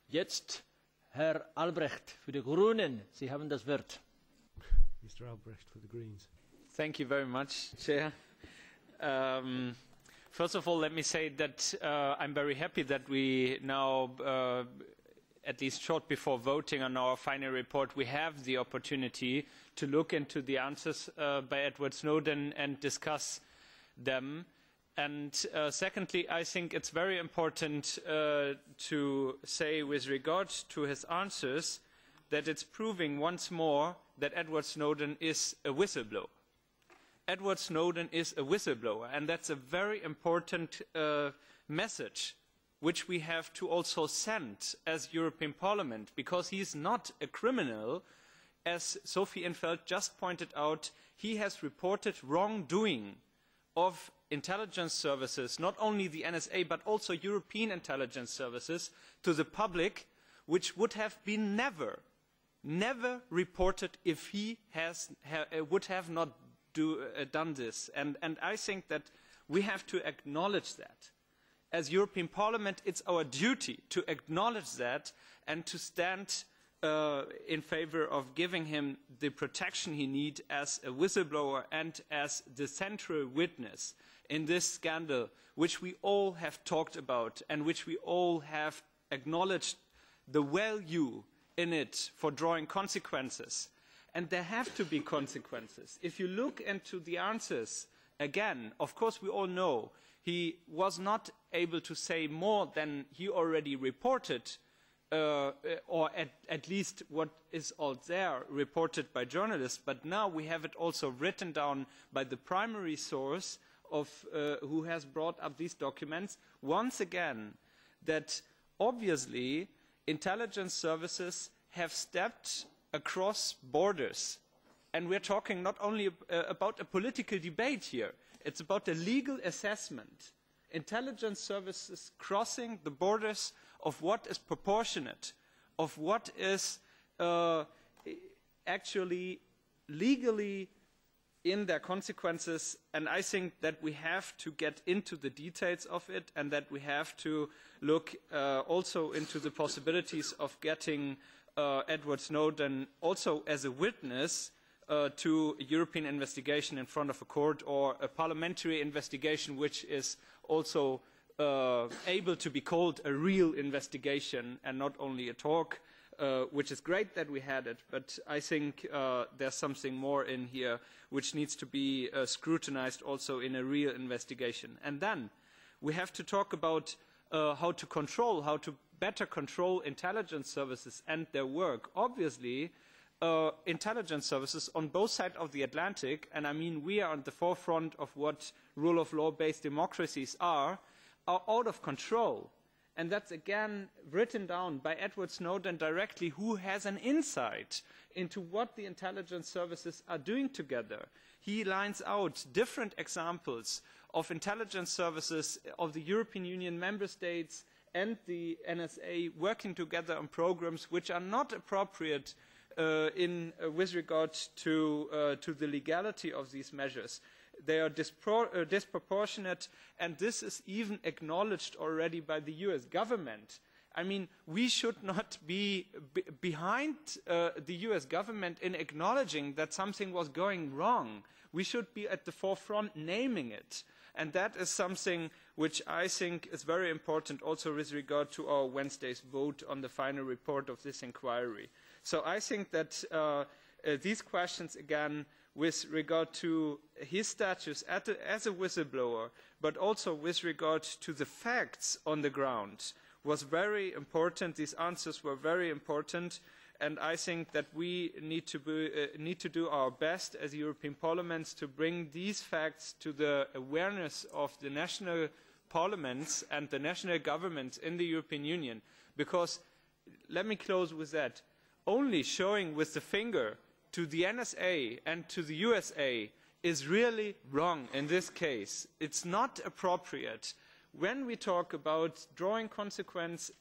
Jetzt Herr Albrecht für die Grünen. Sie haben das Wort. Mr. Albrecht for the Greens. Thank you very much, Chair. First of all, let me say that I'm very happy that we now, at least short before voting on our final report, we have the opportunity to look into the answers by Edward Snowden and discuss them. And secondly, I think it's very important to say with regard to his answers that it's proving once more that Edward Snowden is a whistleblower. Edward Snowden is a whistleblower, and that's a very important message which we have to also send as European Parliament, because he is not a criminal. As Sophie in 't Veld just pointed out, he has reported wrongdoing of intelligence services, not only the NSA but also European intelligence services, to the public, which would have been never reported if he would have not done this. And I think that we have to acknowledge that. As European Parliament, it's our duty to acknowledge that and to stand in favour of giving him the protection he needs as a whistleblower and as the central witness in this scandal, which we all have talked about and which we all have acknowledged the value in it for drawing consequences. And there have to be consequences. If you look into the answers, again, of course we all know he was not able to say more than he already reported, or at least what is all there reported by journalists, but now we have it also written down by the primary source of who has brought up these documents, once again, that obviously intelligence services have stepped across borders. And we're talking not only about a political debate here, it's about a legal assessment. Intelligence services crossing the borders of what is proportionate, of what is actually legally in their consequences, and I think that we have to get into the details of it, and that we have to look also into the possibilities of getting Edward Snowden also as a witness to a European investigation in front of a court, or a parliamentary investigation which is also able to be called a real investigation and not only a talk, which is great that we had it, but I think there's something more in here which needs to be scrutinized also in a real investigation. And then we have to talk about how to better control intelligence services and their work. Obviously, intelligence services on both sides of the Atlantic, and I mean we are at the forefront of what rule of law based democracies are out of control. And that's again written down by Edward Snowden directly, who has an insight into what the intelligence services are doing together. He lines out different examples of intelligence services of the European Union member states and the NSA working together on programs which are not appropriate with regard to the legality of these measures. They are disproportionate, and this is even acknowledged already by the US government. I mean, we should not be behind the US government in acknowledging that something was going wrong. We should be at the forefront naming it. And that is something which I think is very important also with regard to our Wednesday's vote on the final report of this inquiry. So I think that these questions, again, with regard to his status as a whistleblower, but also with regard to the facts on the ground, was very important. These answers were very important, and I think that we need to do our best as European Parliaments to bring these facts to the awareness of the national parliaments and the national governments in the European Union. Because, let me close with that, only showing with the finger to the NSA and to the USA is really wrong in this case. It's not appropriate. When we talk about drawing consequences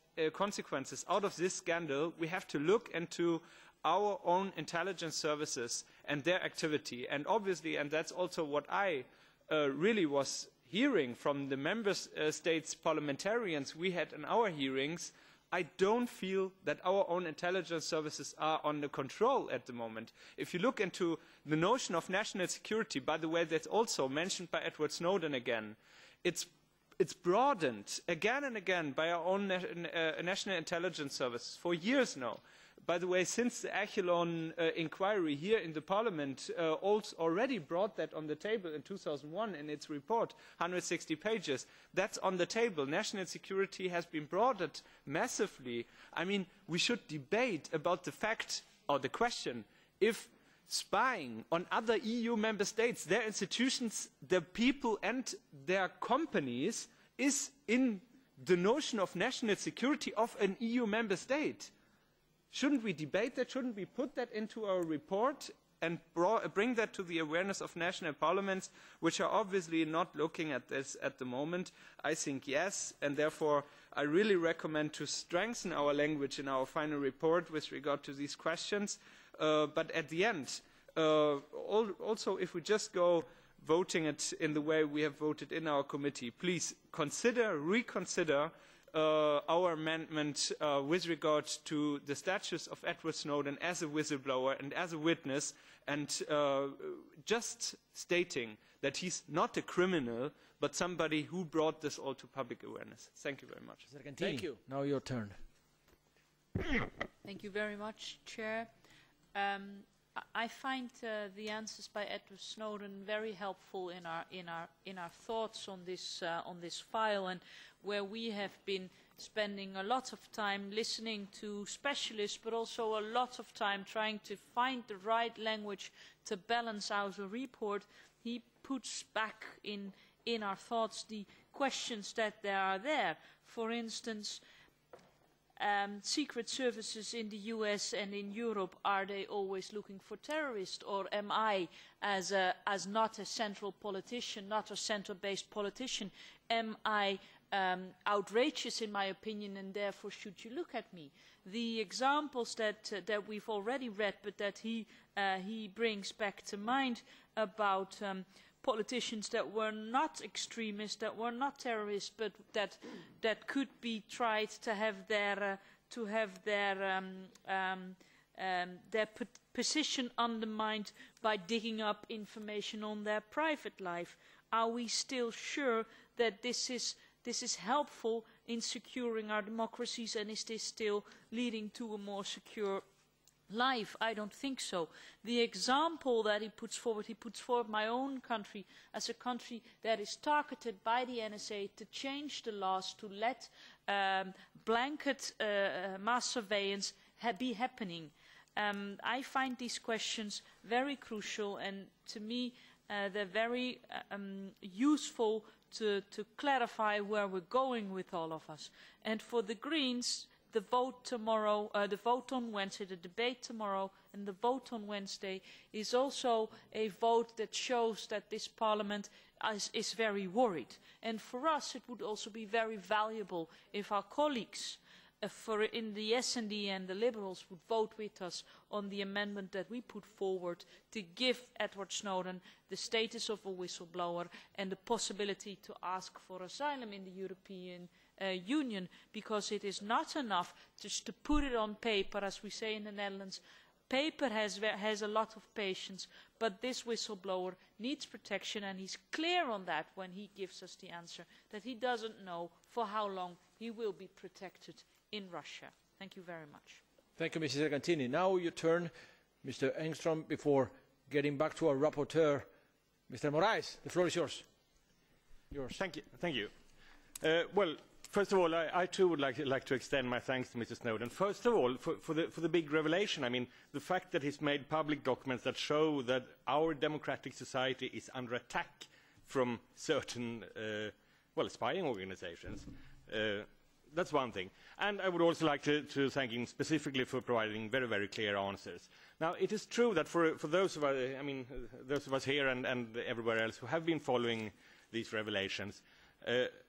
out of this scandal, we have to look into our own intelligence services and their activity. And obviously, and that's also what I really was hearing from the member states parliamentarians we had in our hearings, I don't feel that our own intelligence services are under control at the moment. If you look into the notion of national security, by the way, that's also mentioned by Edward Snowden again, it's broadened again and again by our own national intelligence services for years now. By the way, since the Echelon inquiry here in the Parliament already brought that on the table in 2001 in its report, 160 pages, that's on the table. National security has been broadened massively. I mean, we should debate about the fact or the question if spying on other EU member states, their institutions, their people and their companies is in the notion of national security of an EU member state. Shouldn't we debate that? Shouldn't we put that into our report and bring that to the awareness of national parliaments, which are obviously not looking at this at the moment? I think yes, and therefore I really recommend to strengthen our language in our final report with regard to these questions. But at the end, also if we just go voting it in the way we have voted in our committee, please reconsider our amendment with regard to the status of Edward Snowden as a whistleblower and as a witness, and just stating that he's not a criminal, but somebody who brought this all to public awareness. Thank you very much. Thank you. Now your turn. Thank you very much, Chair. I find the answers by Edward Snowden very helpful in our thoughts on this file, and where we have been spending a lot of time listening to specialists, but also a lot of time trying to find the right language to balance out a report. He puts back in our thoughts the questions that are there. For instance, secret services in the US and in Europe, are they always looking for terrorists, or am I, as not a central politician, not a central-based politician, am I outrageous in my opinion, and therefore should you look at me? The examples that we've already read, but that he brings back to mind about politicians that were not extremists, that were not terrorists, but that could be tried to have their position undermined by digging up information on their private life. Are we still sure that this is helpful in securing our democracies, and is this still leading to a more secure life? I don't think so. The example that he puts forward my own country as a country that is targeted by the NSA to change the laws to let blanket mass surveillance be happening. I find these questions very crucial, and to me they're very useful to clarify where we're going with all of us. And for the Greens, the vote tomorrow, the vote on Wednesday, the debate tomorrow and the vote on Wednesday is also a vote that shows that this Parliament is very worried. And for us it would also be very valuable if our colleagues in the S&D and the Liberals would vote with us on the amendment that we put forward to give Edward Snowden the status of a whistleblower and the possibility to ask for asylum in the European Union, because it is not enough just to put it on paper, as we say in the Netherlands. Paper has a lot of patience, but this whistleblower needs protection, and he's clear on that when he gives us the answer, that he doesn't know for how long he will be protected in Russia. Thank you very much. Thank you, Mrs. Sargentini. Now your turn, Mr. Engström, before getting back to our rapporteur, Mr. Moraes. The floor is yours. Thank you. Well, first of all, I too would like to extend my thanks to Mr. Snowden. First of all, for the big revelation. I mean, the fact that he's made public documents that show that our democratic society is under attack from certain, spying organizations. That's one thing. And I would also like to thank him specifically for providing very, very clear answers. Now, it is true that for those of us, those of us here and everywhere else who have been following these revelations,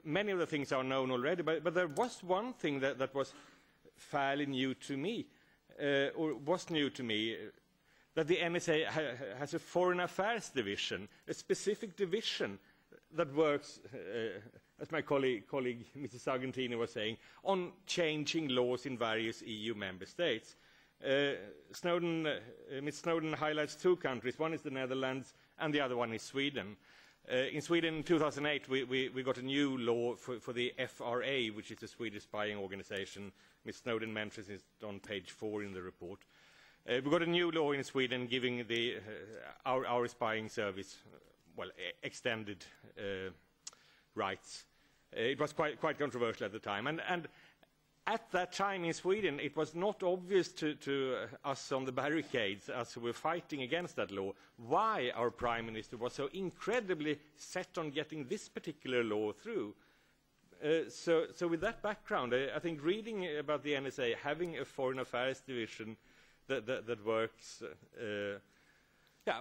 many of the things are known already, but there was one thing that was fairly new to me, that the NSA has a foreign affairs division, a specific division that works as my colleague Mrs. Sargentini was saying, on changing laws in various EU member states. Ms. Snowden highlights two countries. One is the Netherlands and the other one is Sweden. In Sweden in 2008 we got a new law for the FRA, which is the Swedish spying organization. Ms. Snowden mentions it on page 4 in the report. We got a new law in Sweden giving our spying service extended rights. It was quite controversial at the time. And at that time in Sweden, it was not obvious to us on the barricades, us who were fighting against that law, why our Prime Minister was so incredibly set on getting this particular law through. So with that background, I think reading about the NSA, having a foreign affairs division that works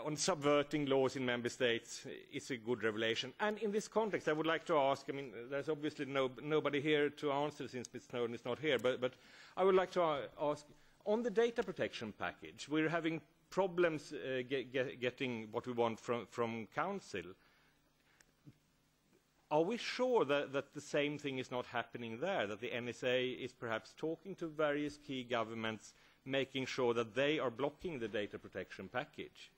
on subverting laws in member states is a good revelation. And in this context, I would like to ask, I mean, there's obviously nobody here to answer since Ms. Snowden is not here, but I would like to ask, on the data protection package, we're having problems getting what we want from Council. Are we sure that the same thing is not happening there, that the NSA is perhaps talking to various key governments, making sure that they are blocking the data protection package?